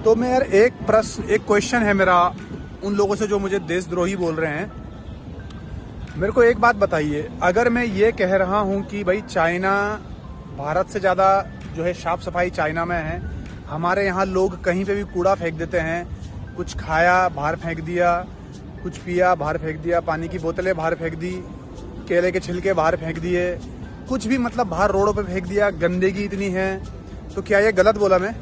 तो मैं यार एक क्वेश्चन है मेरा उन लोगों से जो मुझे देशद्रोही बोल रहे हैं। मेरे को एक बात बताइए, अगर मैं ये कह रहा हूँ कि भाई चाइना भारत से ज़्यादा जो है साफ सफाई चाइना में है, हमारे यहाँ लोग कहीं पे भी कूड़ा फेंक देते हैं, कुछ खाया बाहर फेंक दिया, कुछ पिया बाहर फेंक दिया, पानी की बोतलें बाहर फेंक दी, केले के छिलके बाहर फेंक दिए, कुछ भी मतलब बाहर रोडों पे फेंक दिया, गंदगी इतनी है, तो क्या ये गलत बोला मैं?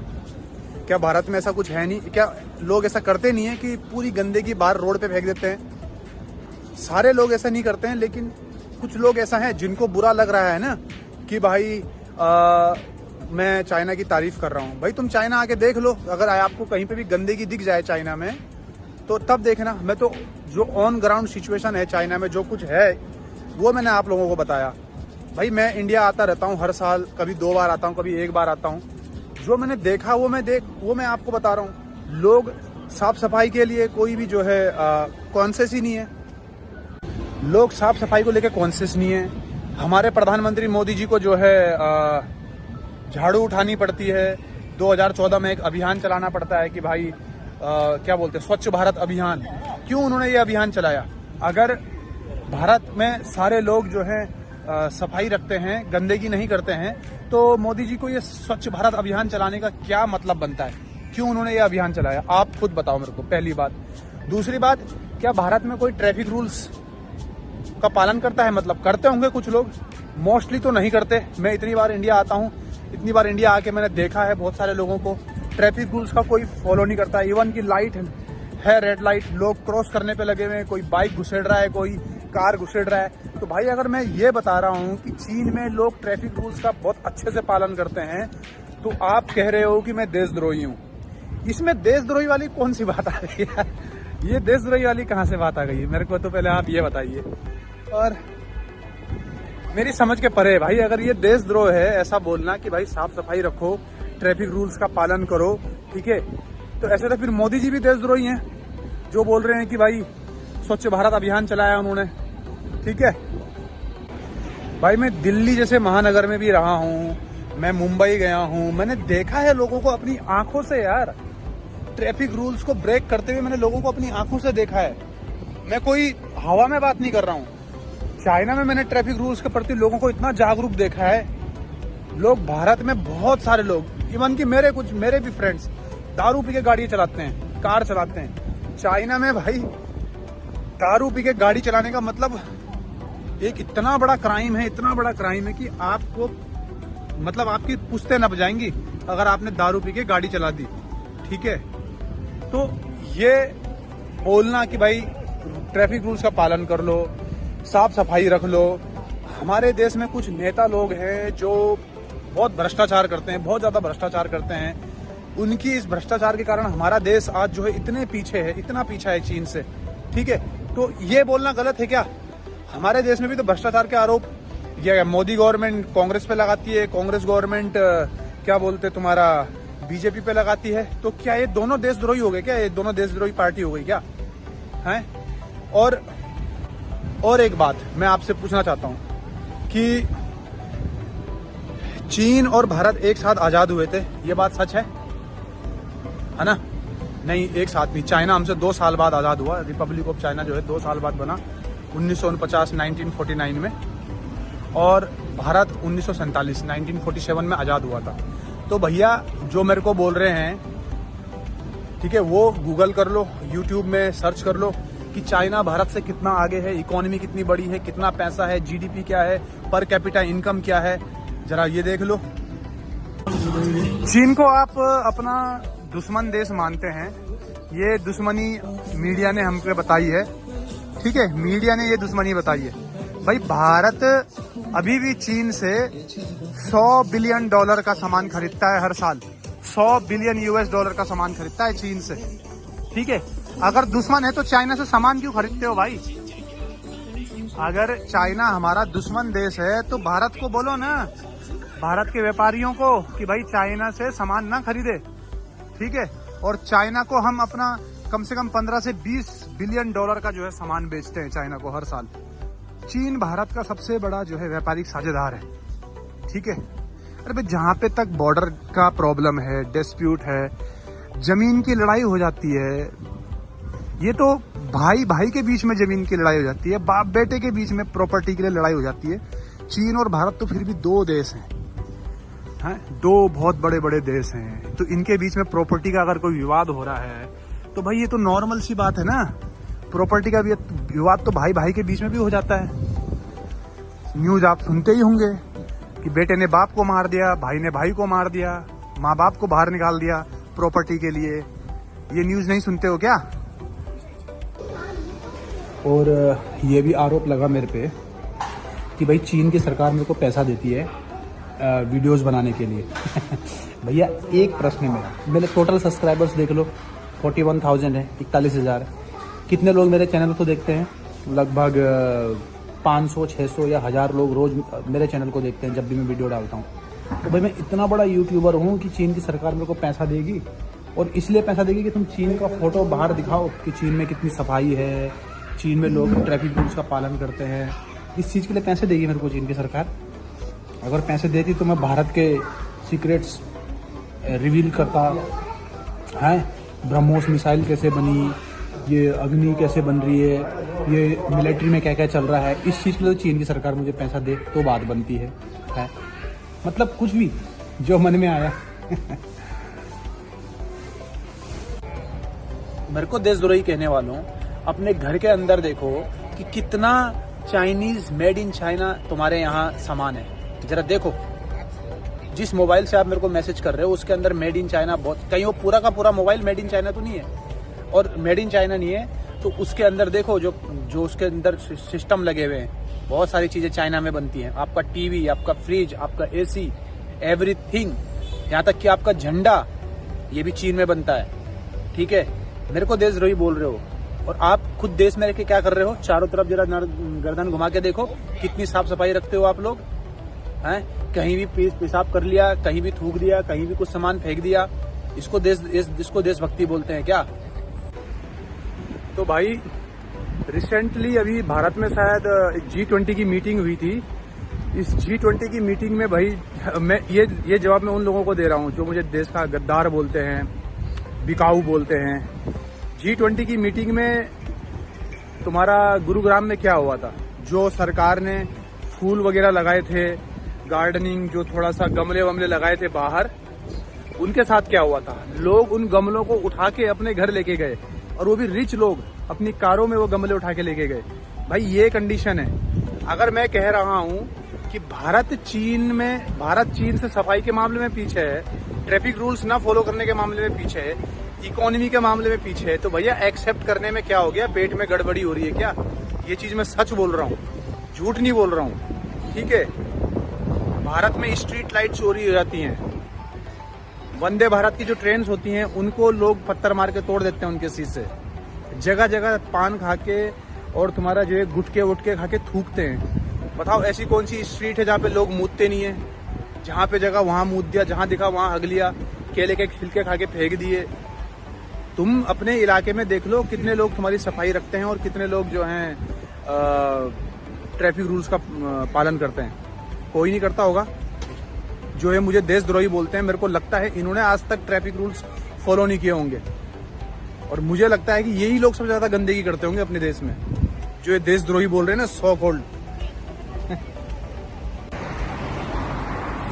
क्या भारत में ऐसा कुछ है नहीं? क्या लोग ऐसा करते नहीं है कि पूरी गंदगी बाहर रोड पे फेंक देते हैं? सारे लोग ऐसा नहीं करते हैं, लेकिन कुछ लोग ऐसा है जिनको बुरा लग रहा है ना कि भाई मैं चाइना की तारीफ कर रहा हूँ। भाई तुम चाइना आके देख लो, अगर आपको कहीं पे भी गंदगी दिख जाए चाइना में तो तब देखना। मैं तो जो ऑन ग्राउंड सिचुएशन है चाइना में जो कुछ है वो मैंने आप लोगों को बताया। भाई मैं इंडिया आता रहता हूँ हर साल, कभी 2 बार आता हूँ, कभी 1 बार आता हूँ। जो मैंने देखा वो मैं आपको बता रहा हूँ। लोग साफ सफाई के लिए कोई भी जो है कॉन्शियस ही नहीं है। लोग साफ सफाई को लेकर कॉन्शियस नहीं है। हमारे प्रधानमंत्री मोदी जी को जो है झाड़ू उठानी पड़ती है। 2014 में एक अभियान चलाना पड़ता है कि भाई क्या बोलते हैं, स्वच्छ भारत अभियान। क्यों उन्होंने ये अभियान चलाया? अगर भारत में सारे लोग जो है सफाई रखते हैं, गंदगी नहीं करते हैं, तो मोदी जी को ये स्वच्छ भारत अभियान चलाने का क्या मतलब बनता है? क्यों उन्होंने ये अभियान चलाया? आप खुद बताओ मेरे को, पहली बात। दूसरी बात, क्या भारत में कोई ट्रैफिक रूल्स का पालन करता है? मतलब करते होंगे कुछ लोग, मोस्टली तो नहीं करते। मैं इतनी बार इंडिया आता हूँ, इतनी बार इंडिया आके मैंने देखा है बहुत सारे लोगों को ट्रैफिक रूल्स का कोई फॉलो नहीं करता। इवन की लाइट है, रेड लाइट, लोग क्रॉस करने पे लगे हुए हैं, कोई बाइक घुसेड़ रहा है, कोई कार घुसेड़ रहा है। तो भाई अगर मैं ये बता रहा हूँ कि चीन में लोग ट्रैफिक रूल्स का बहुत अच्छे से पालन करते हैं, तो आप कह रहे हो कि मैं देशद्रोही हूँ। इसमें देशद्रोही वाली कौन सी बात आ गई है? ये देशद्रोही वाली कहाँ से बात आ गई है? मेरे को तो पहले आप ये बताइए। और मेरी समझ के परे भाई, अगर ये देशद्रोह है ऐसा बोलना कि भाई साफ सफाई रखो, ट्रैफिक रूल्स का पालन करो, ठीक है, तो ऐसे तो फिर मोदी जी भी देशद्रोही हैं जो बोल रहे हैं कि भाई स्वच्छ भारत अभियान चलाया उन्होंने, ठीक है। भाई मैं दिल्ली जैसे महानगर में भी रहा हूँ, मैं मुंबई गया हूँ, मैंने देखा है लोगों को अपनी आंखों से, यार ट्रैफिक रूल्स को ब्रेक करते हुए मैंने लोगों को अपनी आंखों से देखा है। मैं कोई हवा में बात नहीं कर रहा हूँ। चाइना में मैंने ट्रैफिक रूल्स के प्रति लोगों को इतना जागरूक देखा है। लोग भारत में बहुत सारे लोग, इवन कि मेरे भी फ्रेंड्स दारू पी के गाड़ी चलाते हैं, कार चलाते हैं। चाइना में भाई दारू पी के गाड़ी चलाने का मतलब एक इतना बड़ा क्राइम है, इतना बड़ा क्राइम है कि आपको मतलब आपकी पुश्तें नप जाएंगी अगर आपने दारू पी के गाड़ी चला दी, ठीक है। तो ये बोलना कि भाई ट्रैफिक रूल्स का पालन कर लो, साफ सफाई रख लो। हमारे देश में कुछ नेता लोग हैं जो बहुत भ्रष्टाचार करते हैं, बहुत ज्यादा भ्रष्टाचार करते हैं। उनकी इस भ्रष्टाचार के कारण हमारा देश आज जो है इतने पीछे है, इतना पीछा है चीन से, ठीक है। तो ये बोलना गलत है क्या? हमारे देश में भी तो भ्रष्टाचार के आरोप ये मोदी गवर्नमेंट कांग्रेस पे लगाती है, कांग्रेस गवर्नमेंट क्या बोलते तुम्हारा बीजेपी पे लगाती है। तो क्या ये दोनों देशद्रोही हो गए क्या? ये दोनों देशद्रोही पार्टी हो गई क्या? हैं? और एक बात मैं आपसे पूछना चाहता हूं कि चीन और भारत एक साथ आजाद हुए थे, ये बात सच है ना? नहीं, एक साथ नहीं। चाइना हमसे 2 साल बाद आजाद हुआ। रिपब्लिक ऑफ चाइना जो है 2 साल बाद बना, 1949 में, और भारत 1947 में आजाद हुआ था। तो भैया जो मेरे को बोल रहे हैं, ठीक है, वो गूगल कर लो, यूट्यूब में सर्च कर लो कि चाइना भारत से कितना आगे है, इकोनॉमी कितनी बड़ी है, कितना पैसा है, जीडीपी क्या है, पर कैपिटा इनकम क्या है, जरा ये देख लो। चीन को आप अपना दुश्मन देश मानते हैं, ये दुश्मनी मीडिया ने हमको बताई है, ठीक है, मीडिया ने ये दुश्मनी बताई है। भाई भारत अभी भी चीन से $100 बिलियन का सामान खरीदता है हर साल। $100 बिलियन का सामान खरीदता है चीन से, ठीक है। अगर दुश्मन है तो चाइना से सामान क्यों खरीदते हो भाई? अगर चाइना हमारा दुश्मन देश है तो भारत को बोलो ना, भारत के व्यापारियों को, कि भाई चाइना से सामान ना खरीदे, ठीक है। और चाइना को हम अपना कम से कम 15 से 20 बिलियन डॉलर का जो है सामान बेचते हैं चाइना को हर साल। चीन भारत का सबसे बड़ा जो है व्यापारिक साझेदार है, ठीक है। अरे भाई जहाँ पे तक बॉर्डर का प्रॉब्लम है, डिस्प्यूट है, जमीन की लड़ाई हो जाती है, ये तो भाई भाई के बीच में जमीन की लड़ाई हो जाती है, बाप बेटे के बीच में प्रॉपर्टी के लिए लड़ाई हो जाती है। चीन और भारत तो फिर भी दो देश हैं, दो बहुत बड़े बड़े देश हैं, तो इनके बीच में प्रॉपर्टी का अगर कोई विवाद हो रहा है तो भाई ये तो नॉर्मल सी बात है ना। प्रॉपर्टी का विवाद तो भाई भाई के बीच में भी हो जाता है। न्यूज आप सुनते ही होंगे कि बेटे ने बाप को मार दिया, भाई ने भाई को मार दिया, माँ बाप को बाहर निकाल दिया प्रॉपर्टी के लिए। ये न्यूज नहीं सुनते हो क्या? और ये भी आरोप लगा मेरे पे कि भाई चीन की सरकार मेरे को पैसा देती है वीडियोस बनाने के लिए। भैया एक प्रश्न है मेरे टोटल सब्सक्राइबर्स देख लो, 41,000 है, 41,000। कितने लोग मेरे चैनल को देखते हैं? लगभग 500, 600 या 1000 लोग रोज मेरे चैनल को देखते हैं जब भी मैं वीडियो डालता हूँ। तो भाई मैं इतना बड़ा यूट्यूबर हूँ कि चीन की सरकार मेरे को पैसा देगी, और इसलिए पैसा देगी कि तुम चीन का फोटो बाहर दिखाओ कि चीन में कितनी सफाई है, चीन में लोग ट्रैफिक रूल्स का पालन करते हैं। इस चीज़ के लिए पैसे देगी मेरे को चीन की सरकार। अगर पैसे देती तो मैं भारत के सीक्रेट्स रिवील करता है, ब्रह्मोस मिसाइल कैसे बनी, ये अग्नि कैसे बन रही है, ये मिलिट्री में क्या क्या चल रहा है। इस चीज़ के लिए तो चीन की सरकार मुझे पैसा दे तो बात बनती है। मतलब कुछ भी जो मन में आया। मेरे को देशद्रोही कहने वालों, अपने घर के अंदर देखो कि कितना चाइनीज मेड इन चाइना तुम्हारे यहाँ सामान है। जरा देखो, जिस मोबाइल से आप मेरे को मैसेज कर रहे हो उसके अंदर मेड इन चाइना बहुत, कहीं वो पूरा का पूरा मोबाइल मेड इन चाइना तो नहीं है, और मेड इन चाइना नहीं है तो उसके अंदर देखो जो उसके अंदर सिस्टम लगे हुए हैं, बहुत सारी चीजें चाइना में बनती हैं। आपका टीवी, आपका फ्रिज, आपका एसी, एवरीथिंग, यहाँ तक कि आपका झंडा, ये भी चीन में बनता है। ठीक है, मेरे को देशद्रोही बोल रहे हो और आप खुद देश में रह के क्या कर रहे हो? चारों तरफ जरा गर्दन घुमा के देखो कितनी साफ सफाई रखते हो आप लोग हैं। कहीं भी पेशाब कर लिया, कहीं भी थूक दिया, कहीं भी कुछ सामान फेंक दिया, इसको देशभक्ति बोलते हैं क्या? तो भाई रिसेंटली अभी भारत में शायद G20 की मीटिंग हुई थी। इस G20 की मीटिंग में भाई मैं ये जवाब मैं उन लोगों को दे रहा हूँ जो मुझे देश का गद्दार बोलते हैं, बिकाऊ बोलते हैं। G20 की मीटिंग में तुम्हारा गुरुग्राम में क्या हुआ था? जो सरकार ने फूल वगैरह लगाए थे, गार्डनिंग, जो थोड़ा सा गमले वमले लगाए थे बाहर, उनके साथ क्या हुआ था? लोग उन गमलों को उठा के अपने घर लेके गए, और वो भी रिच लोग अपनी कारों में वो गमले उठा के लेके गए। भाई ये कंडीशन है। अगर मैं कह रहा हूँ कि भारत चीन से सफाई के मामले में पीछे है, ट्रैफिक रूल्स ना फॉलो करने के मामले में पीछे है, इकोनॉमी के मामले में पीछे है, तो भैया एक्सेप्ट करने में क्या हो गया? पेट में गड़बड़ी हो रही है क्या? ये चीज मैं सच बोल रहा हूँ, झूठ नहीं बोल रहा हूँ। ठीक है, भारत में स्ट्रीट लाइट चोरी हो जाती हैं, वंदे भारत की जो ट्रेन होती हैं उनको लोग पत्थर मार के तोड़ देते हैं उनके शीशे। जगह जगह पान खा के और तुम्हारा जो है गुटके वुटके खा के थूकते हैं। बताओ ऐसी कौन सी स्ट्रीट है जहाँ पे लोग मूतते नहीं है? जहाँ पे जगह वहां मूत दिया, जहाँ दिखा वहां हग लिया, केले के छिलके खा के फेंक दिए। तुम अपने इलाके में देख लो कितने लोग तुम्हारी सफाई रखते हैं और कितने लोग जो हैं ट्रैफिक रूल्स का पालन करते हैं। कोई नहीं करता होगा। जो है मुझे देशद्रोही बोलते हैं, मेरे को लगता है इन्होंने आज तक ट्रैफिक रूल्स फॉलो नहीं किए होंगे, और मुझे लगता है कि यही लोग सबसे ज्यादा गंदगी करते होंगे अपने देश में, जो ये देशद्रोही बोल रहे हैं ना, सो कॉल्ड।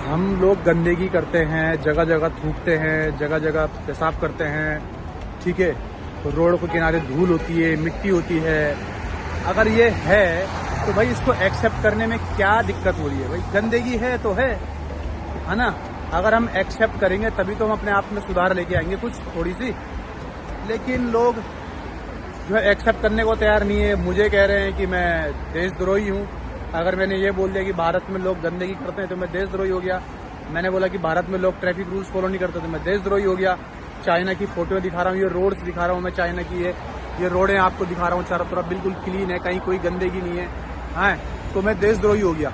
हम लोग गंदगी करते हैं, जगह जगह थूकते हैं, जगह जगह पेशाब करते हैं। ठीक है, तो रोड के किनारे धूल होती है, मिट्टी होती है। अगर ये है तो भाई इसको एक्सेप्ट करने में क्या दिक्कत हो रही है? भाई गंदगी है तो है ना। अगर हम एक्सेप्ट करेंगे तभी तो हम अपने आप में सुधार लेके आएंगे कुछ थोड़ी सी। लेकिन लोग जो है एक्सेप्ट करने को तैयार नहीं है। मुझे कह रहे हैं कि मैं देशद्रोही हूँ। अगर मैंने ये बोल दिया कि भारत में लोग गंदगी करते हैं तो मैं देशद्रोही हो गया। मैंने बोला कि भारत में लोग ट्रैफिक रूल्स फॉलो नहीं करते तो मैं देशद्रोही हो गया। चाइना की फोटो दिखा रहा हूँ, ये रोड्स दिखा रहा हूँ मैं चाइना की, ये रोडें आपको दिखा रहा हूँ, चारों तरफ बिल्कुल क्लीन है, कहीं कोई गंदगी नहीं है। हाँ, तो मैं देशद्रोही हो गया।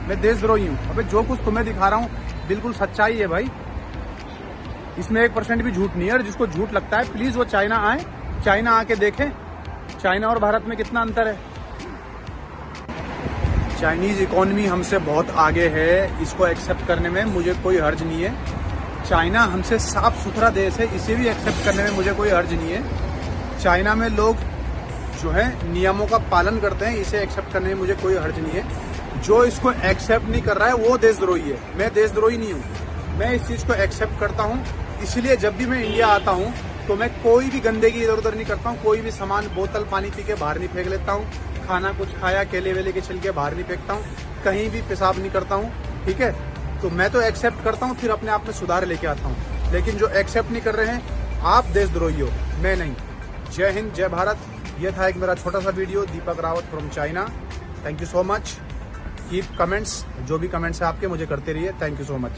मैं देशद्रोही हूँ। अबे जो कुछ तुम्हें दिखा रहा हूँ बिल्कुल सच्चाई है भाई, इसमें 1% भी झूठ नहीं है। और जिसको झूठ लगता है प्लीज वो चाइना आए, चाइना आके देखें चाइना और भारत में कितना अंतर है। चाइनीज इकोनॉमी हमसे बहुत आगे है, इसको एक्सेप्ट करने में मुझे कोई हर्ज नहीं है। चाइना हमसे साफ सुथरा देश है, इसे भी एक्सेप्ट करने में मुझे कोई हर्ज नहीं है। चाइना में लोग जो है नियमों का पालन करते हैं, इसे एक्सेप्ट करने में मुझे कोई हर्ज नहीं है। जो इसको एक्सेप्ट नहीं कर रहा है वो देशद्रोही है, मैं देशद्रोही नहीं हूँ। मैं इस चीज़ को एक्सेप्ट करता हूँ, इसलिए जब भी मैं इंडिया आता हूँ तो मैं कोई भी गंदगी इधर उधर नहीं करता हूँ। कोई भी सामान, बोतल पानी पी के बाहर नहीं फेंक लेता हूँ, खाना कुछ खाया केले वेले के छिलके बाहर नहीं फेंकता हूँ, कहीं भी पेशाब नहीं करता हूँ, ठीक है। तो मैं तो एक्सेप्ट करता हूँ, फिर अपने आप में सुधार लेके आता हूँ। लेकिन जो एक्सेप्ट नहीं कर रहे हैं, आप देशद्रोही हो, मैं नहीं। जय हिंद, जय भारत। ये था एक मेरा छोटा सा video, Deepak Rawat from China. Thank you so much. Keep comments, जो भी कमेंट्स है आपके मुझे करते रहिए। Thank you so much.